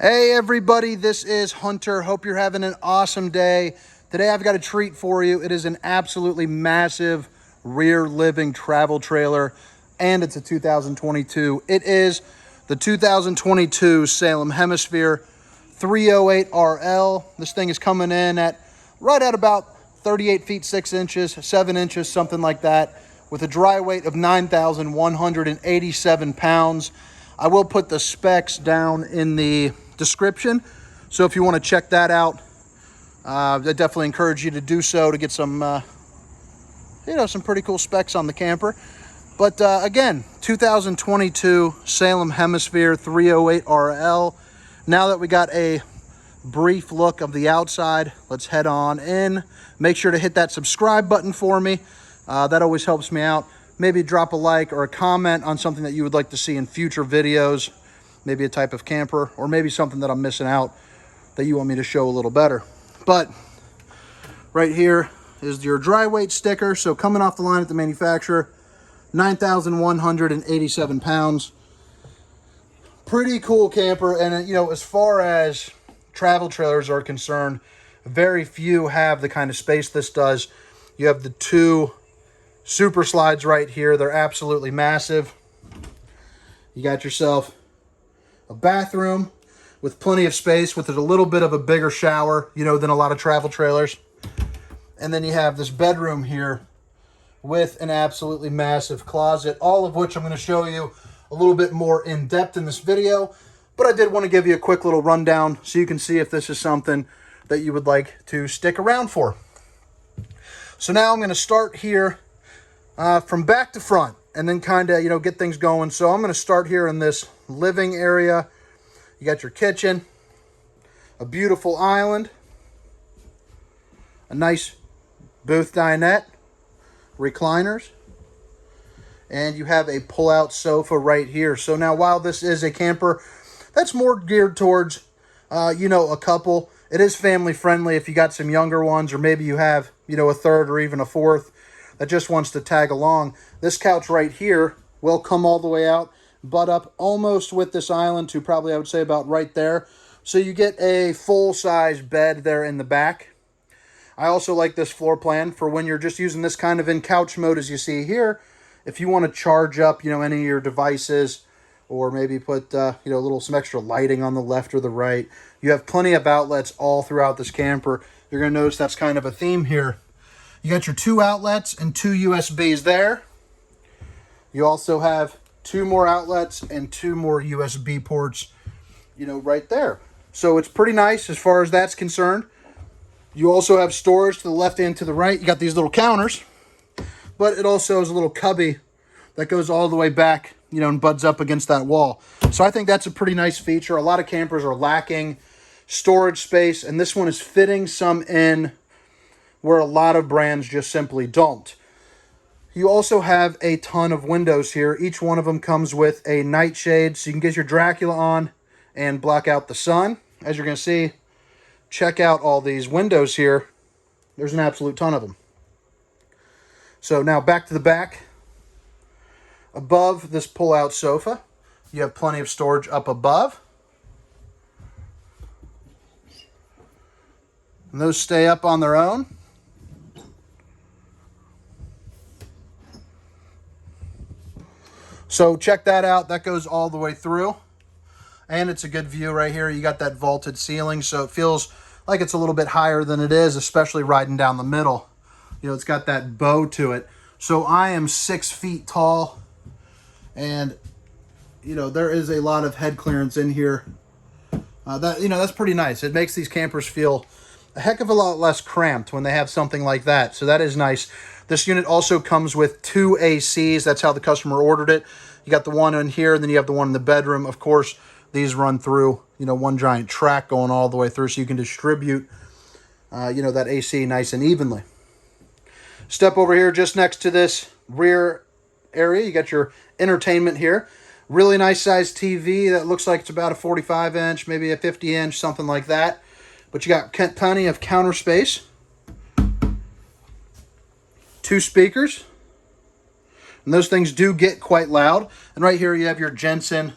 Hey everybody, this is Hunter. Hope you're having an awesome day. Today I've got a treat for you. It is an absolutely massive rear living travel trailer, and it's a 2022. It is the 2022 Salem Hemisphere 308RL. This thing is coming in at right at about 38 feet 6 inches, 7 inches, something like that, with a dry weight of 9,187 pounds. I will put the specs down in the description, so if you want to check that out, I definitely encourage you to do so to get some some pretty cool specs on the camper. But again, 2022 Salem Hemisphere 308RL. Now that we got a brief look of the outside, let's head on in. Make sure to hit that subscribe button for me. That always helps me out. Maybe drop a like or a comment on something that you would like to see in future videos, maybe a type of camper, or maybe something that I'm missing out that you want me to show a little better. But right here is your dry weight sticker. So coming off the line at the manufacturer, 9,187 pounds. Pretty cool camper. And as far as travel trailers are concerned, very few have the kind of space this does. You have the two super slides right here. They're absolutely massive. You got yourself a bathroom with plenty of space, with it a little bit of a bigger shower, than a lot of travel trailers. And then you have this bedroom here with an absolutely massive closet, all of which I'm going to show you a little bit more in depth in this video. But I did want to give you a quick little rundown so you can see if this is something that you would like to stick around for. So now I'm going to start here from back to front, and then kind of, get things going. So I'm going to start here in this living area. You got your kitchen, a beautiful island, a nice booth dinette, recliners, and you have a pull-out sofa right here. So now, while this is a camper that's more geared towards, a couple, it is family friendly if you got some younger ones, or maybe you have, a third or even a fourth that just wants to tag along. This couch right here will come all the way out, butt up almost with this island to probably, I would say, about right there. So you get a full-size bed there in the back. I also like this floor plan for when you're just using this kind of in couch mode, as you see here. If you want to charge up, any of your devices, or maybe put, some extra lighting on the left or the right. You have plenty of outlets all throughout this camper. You're going to notice that's kind of a theme here. You got your 2 outlets and 2 USBs there. You also have 2 more outlets and 2 more USB ports, right there. So it's pretty nice as far as that's concerned. You also have storage to the left and to the right. You got these little counters, but it also is a little cubby that goes all the way back, and buds up against that wall. So I think that's a pretty nice feature. A lot of campers are lacking storage space, and this one is fitting some in where a lot of brands just simply don't. You also have a ton of windows here. Each one of them comes with a nightshade, so you can get your Dracula on and block out the sun. As you're going to see, check out all these windows here. There's an absolute ton of them. So now back to the back. Above this pull-out sofa, you have plenty of storage up above. And those stay up on their own. So check that out. That goes all the way through. And it's a good view right here. You got that vaulted ceiling, so it feels like it's a little bit higher than it is, especially riding down the middle. It's got that bow to it. So I am 6 feet tall, and there is a lot of head clearance in here. That's pretty nice. It makes these campers feel a heck of a lot less cramped when they have something like that. So that is nice. This unit also comes with 2 ACs. That's how the customer ordered it. You got the one in here, and then you have the one in the bedroom. Of course, these run through, one giant track going all the way through, so you can distribute, that AC nice and evenly. Step over here just next to this rear area. You got your entertainment here. Really nice size TV that looks like it's about a 45-inch, maybe a 50-inch, something like that. But you got plenty of counter space. 2 speakers. And those things do get quite loud. And right here you have your Jensen,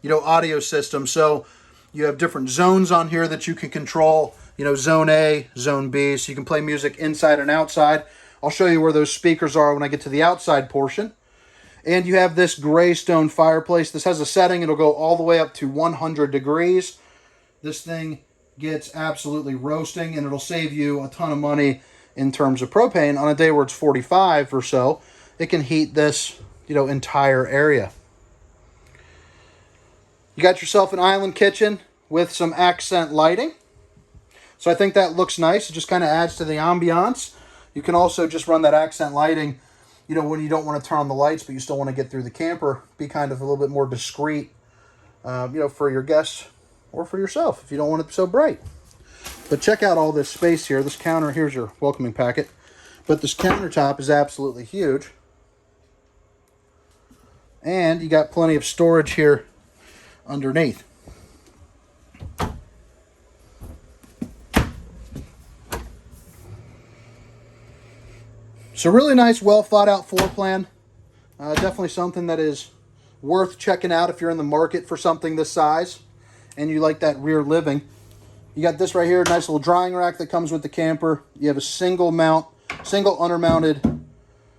audio system. So You have different zones on here that you can control, you know, zone A, zone B, so you can play music inside and outside. I'll show you where those speakers are when I get to the outside portion. And you have this gray stone fireplace. This has a setting. It'll go all the way up to 100 degrees. This thing gets absolutely roasting, and it'll save you a ton of money in terms of propane. On a day where it's 45 or so, it can heat this, you know, entire area. You got yourself an island kitchen with some accent lighting. So I think that looks nice. It just kind of adds to the ambiance. You can also just run that accent lighting, you know, when you don't want to turn on the lights, but you still want to get through the camper, be kind of a little bit more discreet, you know, for your guests or for yourself if you don't want it so bright. But check out all this space here. This counter, here's your welcoming packet. But this countertop is absolutely huge. And you got plenty of storage here underneath. So really nice, well thought out floor plan. Definitely something that is worth checking out if you're in the market for something this size and you like that rear living. You got this right here, nice little drying rack that comes with the camper. You have a single undermounted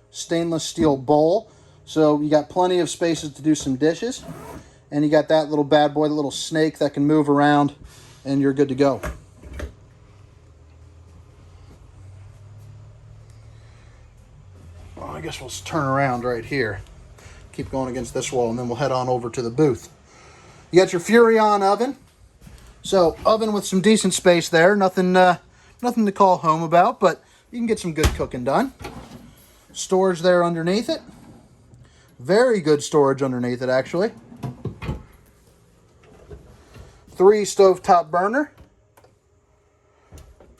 stainless steel bowl. So you got plenty of spaces to do some dishes. And you got that little bad boy, the little snake that can move around, and you're good to go. I guess we'll turn around right here. Keep going against this wall, and then we'll head on over to the booth. You got your Furrion oven. So, oven with some decent space there. Nothing to call home about, but you can get some good cooking done. Storage there underneath it. Very good storage underneath it, actually. 3 stovetop burner.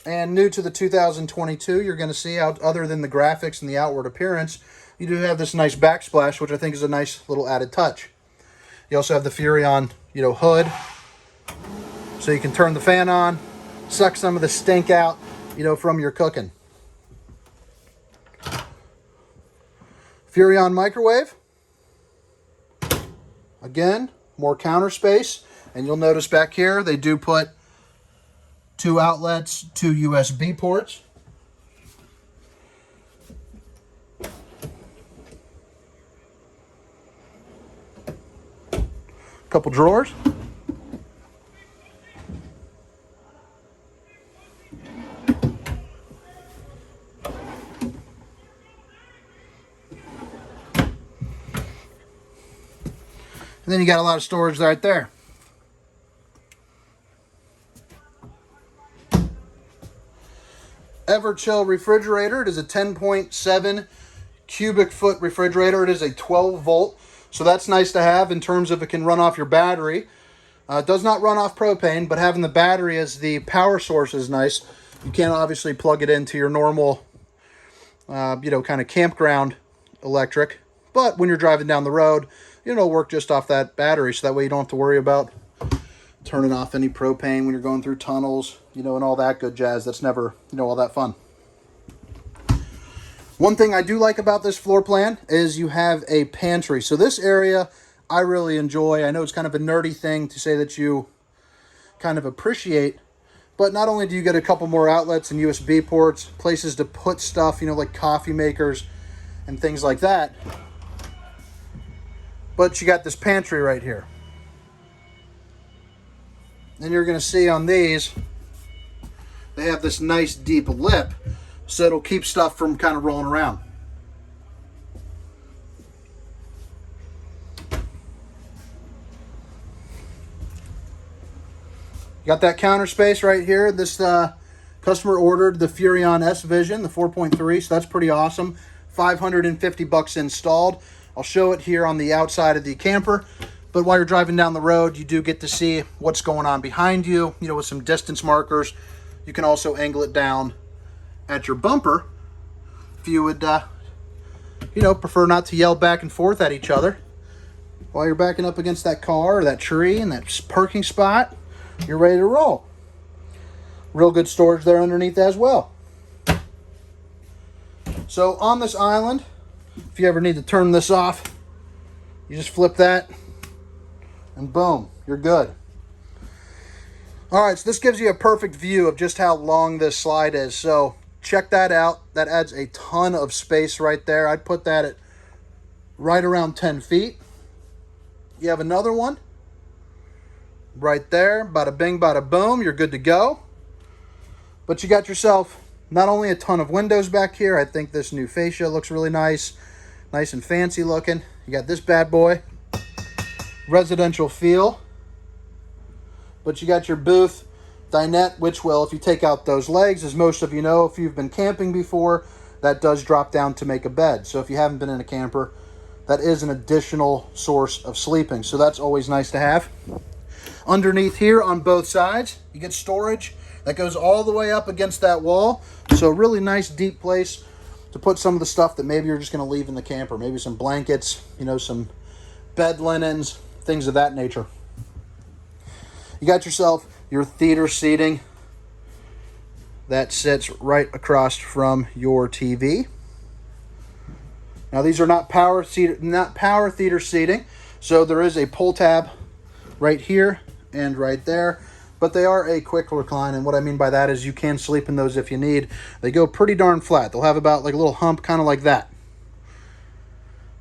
And new to the 2022, you're going to see, other than the graphics and the outward appearance, you do have this nice backsplash, which I think is a nice little added touch. You also have the Furrion, you know, hood, so you can turn the fan on, suck some of the stink out, you know, from your cooking. Furrion microwave. Again, more counter space, and you'll notice back here they do put 2 outlets, 2 USB ports. Couple drawers. And then you got a lot of storage right there. Everchill refrigerator. It is a 10.7 cubic foot refrigerator. It is a 12 volt. So that's nice to have in terms of it can run off your battery. It does not run off propane, but having the battery as the power source is nice. You can't obviously plug it into your normal, you know, kind of campground electric. But when you're driving down the road, you know, it'll work just off that battery. So that way you don't have to worry about turning off any propane when you're going through tunnels, you know, and all that good jazz. That's never, you know, all that fun. One thing I do like about this floor plan is you have a pantry. So this area I really enjoy. I know it's kind of a nerdy thing to say that you kind of appreciate, but not only do you get a couple more outlets and USB ports, places to put stuff, you know, like coffee makers and things like that, but you got this pantry right here. And you're going to see on these, they have this nice deep lip, so it'll keep stuff from kind of rolling around. You got that counter space right here. This customer ordered the Furrion S Vision, the 4.3, so that's pretty awesome. $550 installed. I'll show it here on the outside of the camper. But while you're driving down the road, you do get to see what's going on behind you, you know, with some distance markers. You can also angle it down at your bumper if you would, you know, prefer not to yell back and forth at each other. While you're backing up against that car or that tree and that parking spot, you're ready to roll. Real good storage there underneath as well. So on this island, if you ever need to turn this off, you just flip that and boom, you're good. All right, so this gives you a perfect view of just how long this slide is. So check that out. That adds a ton of space right there. I'd put that at right around 10 feet. You have another one right there. Bada bing, bada boom. You're good to go. But you got yourself not only a ton of windows back here. I think this new fascia looks really nice. Nice and fancy looking. You got this bad boy. Residential feel. But you got your booth dinette, which will, if you take out those legs, as most of you know, if you've been camping before, that does drop down to make a bed. So if you haven't been in a camper, that is an additional source of sleeping. So that's always nice to have. Underneath here on both sides, you get storage that goes all the way up against that wall. So really nice deep place to put some of the stuff that maybe you're just going to leave in the camper. Maybe some blankets, you know, some bed linens, things of that nature. You got yourself your theater seating that sits right across from your TV. Now these are not power theater seating, so there is a pull tab right here and right there, but they are a quick recline, and what I mean by that is you can sleep in those if you need. They go pretty darn flat. They'll have about like a little hump, kind of like that.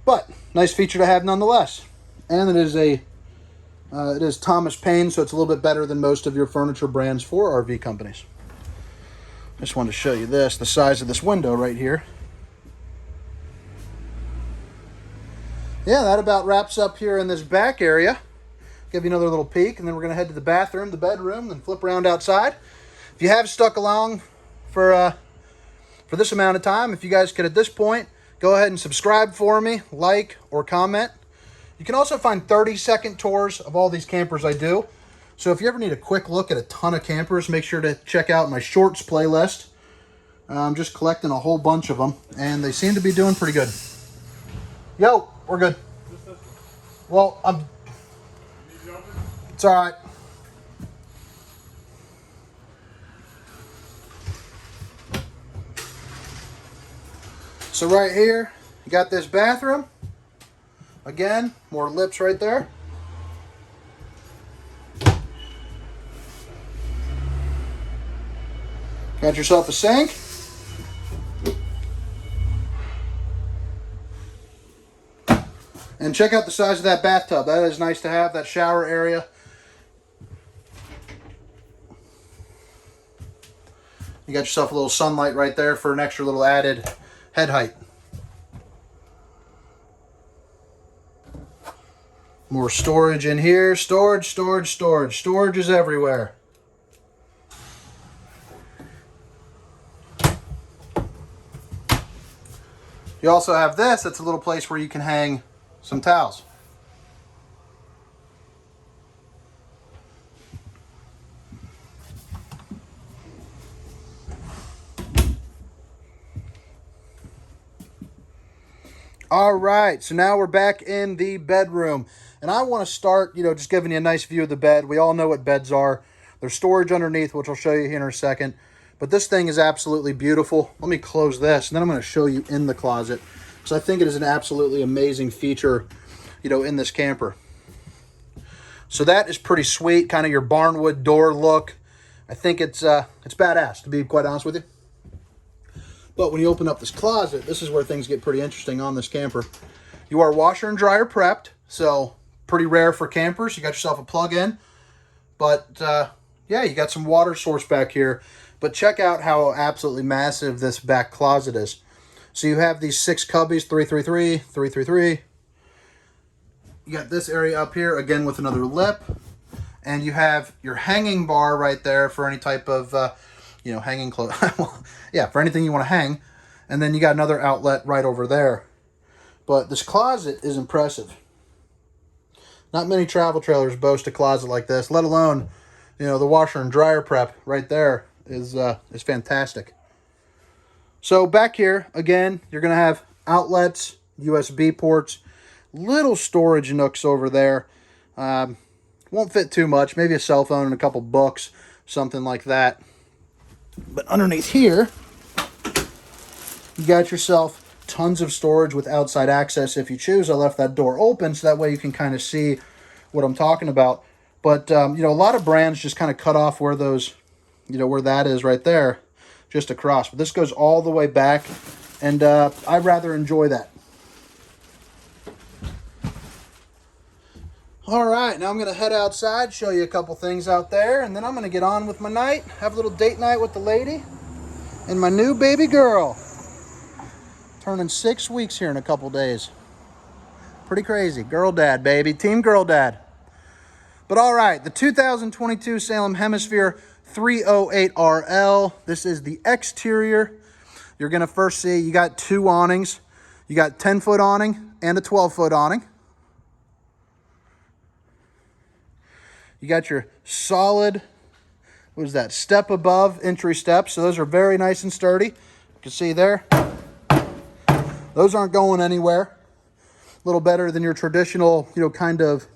But nice feature to have nonetheless. And it is Thomas Paine, so it's a little bit better than most of your furniture brands for RV companies. Just wanted to show you this, the size of this window right here. Yeah, that about wraps up here in this back area. Give you another little peek, and then we're going to head to the bathroom, the bedroom, then flip around outside. If you have stuck along for this amount of time, if you guys could at this point, go ahead and subscribe for me, like, or comment. You can also find 30-second tours of all these campers I do. So if you ever need a quick look at a ton of campers, make sure to check out my shorts playlist. I'm just collecting a whole bunch of them, and they seem to be doing pretty good. Yo, we're good. Well, it's all right. So right here, you got this bathroom. Again, more lips right there. Got yourself a sink. And check out the size of that bathtub. That is nice to have, that shower area. You got yourself a little sunlight right there for an extra little added head height. More storage in here. Storage, storage, storage. Storage is everywhere. You also have this. It's a little place where you can hang some towels. All right, so now we're back in the bedroom. And I want to start, just giving you a nice view of the bed. We all know what beds are. There's storage underneath, which I'll show you here in a second. But this thing is absolutely beautiful. Let me close this, and then I'm going to show you in the closet. So I think it is an absolutely amazing feature, in this camper. So that is pretty sweet, kind of your barnwood door look. I think it's badass, to be quite honest with you. But when you open up this closet, this is where things get pretty interesting on this camper. You are washer and dryer prepped, so pretty rare for campers. You got yourself a plug-in. But, yeah, you got some water source back here. But check out how absolutely massive this back closet is. So you have these 6 cubbies, 333, 333. You got this area up here, again, with another lip. And you have your hanging bar right there for any type of... hanging clothes. Yeah, for anything you want to hang. And then you got another outlet right over there. But this closet is impressive. Not many travel trailers boast a closet like this, let alone, the washer and dryer prep right there is fantastic. So back here, again, you're going to have outlets, USB ports, little storage nooks over there. Won't fit too much, maybe a cell phone and a couple books, something like that. But underneath here, you got yourself tons of storage with outside access if you choose. I left that door open so that way you can kind of see what I'm talking about. But, you know, a lot of brands just kind of cut off where those, you know, where that is right there, just across. But this goes all the way back, and I rather enjoy that. All right, now I'm going to head outside, show you a couple things out there, and then I'm going to get on with my night, have a little date night with the lady and my new baby girl. Turning 6 weeks here in a couple days. Pretty crazy. Girl dad, baby. Team girl dad. But all right, the 2022 Salem Hemisphere 308RL. This is the exterior. You're going to first see you got two awnings. You got 10-foot awning and a 12-foot awning. You got your solid, what is that, step above entry steps. So those are very nice and sturdy. You can see there. Those aren't going anywhere. A little better than your traditional, you know, kind of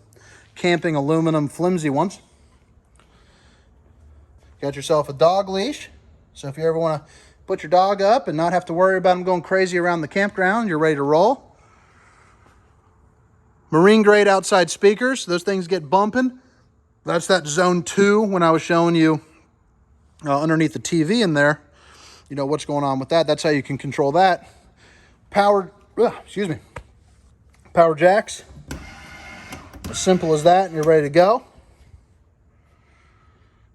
camping aluminum flimsy ones. Got yourself a dog leash. So if you ever want to put your dog up and not have to worry about him going crazy around the campground, you're ready to roll. Marine grade outside speakers. Those things get bumping. That's that zone 2 when I was showing you underneath the TV in there. You know what's going on with that. That's how you can control that. Power jacks. As simple as that, and you're ready to go.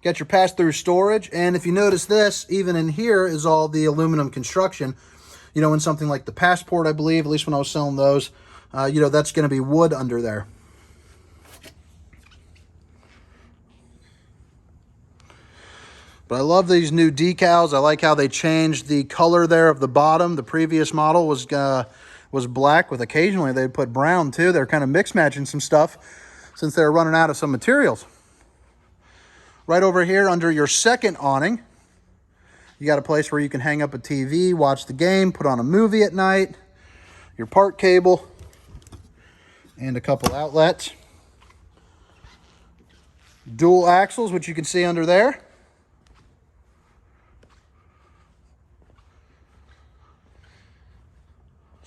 Got your pass-through storage. And if you notice this, even in here is all the aluminum construction. You know, in something like the Passport, I believe, at least when I was selling those, you know, that's going to be wood under there. But I love these new decals. I like how they changed the color there of the bottom. The previous model was black with occasionally they'd put brown too. They're kind of mix matching some stuff since they were running out of some materials. Right over here under your second awning, you got a place where you can hang up a TV, watch the game, put on a movie at night, your part cable, and a couple outlets. Dual axles, which you can see under there.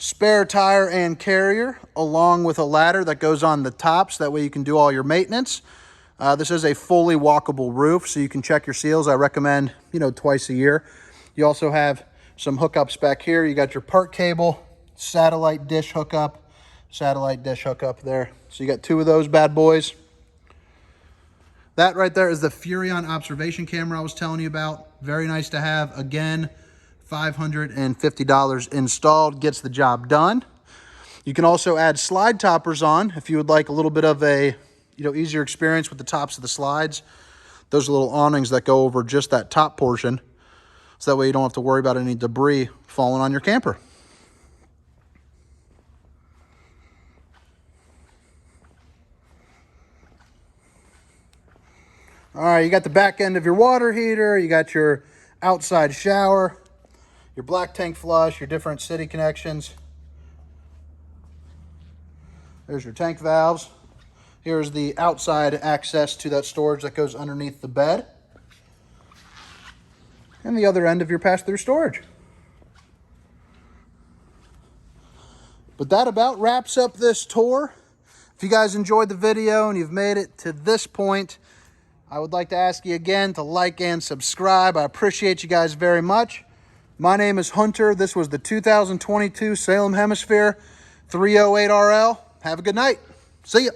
Spare tire and carrier, along with a ladder that goes on the top, so that way you can do all your maintenance. This is a fully walkable roof, so you can check your seals. I recommend, you know, twice a year. You also have some hookups back here. You got your part cable, satellite dish hookup there. So you got two of those bad boys. That right there is the Furion observation camera I was telling you about. Very nice to have. Again, $550 installed, gets the job done. You can also add slide toppers on if you would like a little bit of a, you know, easier experience with the tops of the slides. Those are little awnings that go over just that top portion, so that way you don't have to worry about any debris falling on your camper. All right, you got the back end of your water heater, you got your outside shower, your black tank flush, your different city connections. There's your tank valves. Here's the outside access to that storage that goes underneath the bed. And the other end of your pass-through storage. But that about wraps up this tour. If you guys enjoyed the video and you've made it to this point, I would like to ask you again to like and subscribe. I appreciate you guys very much. My name is Hunter. This was the 2022 Salem Hemisphere 308RL. Have a good night. See ya.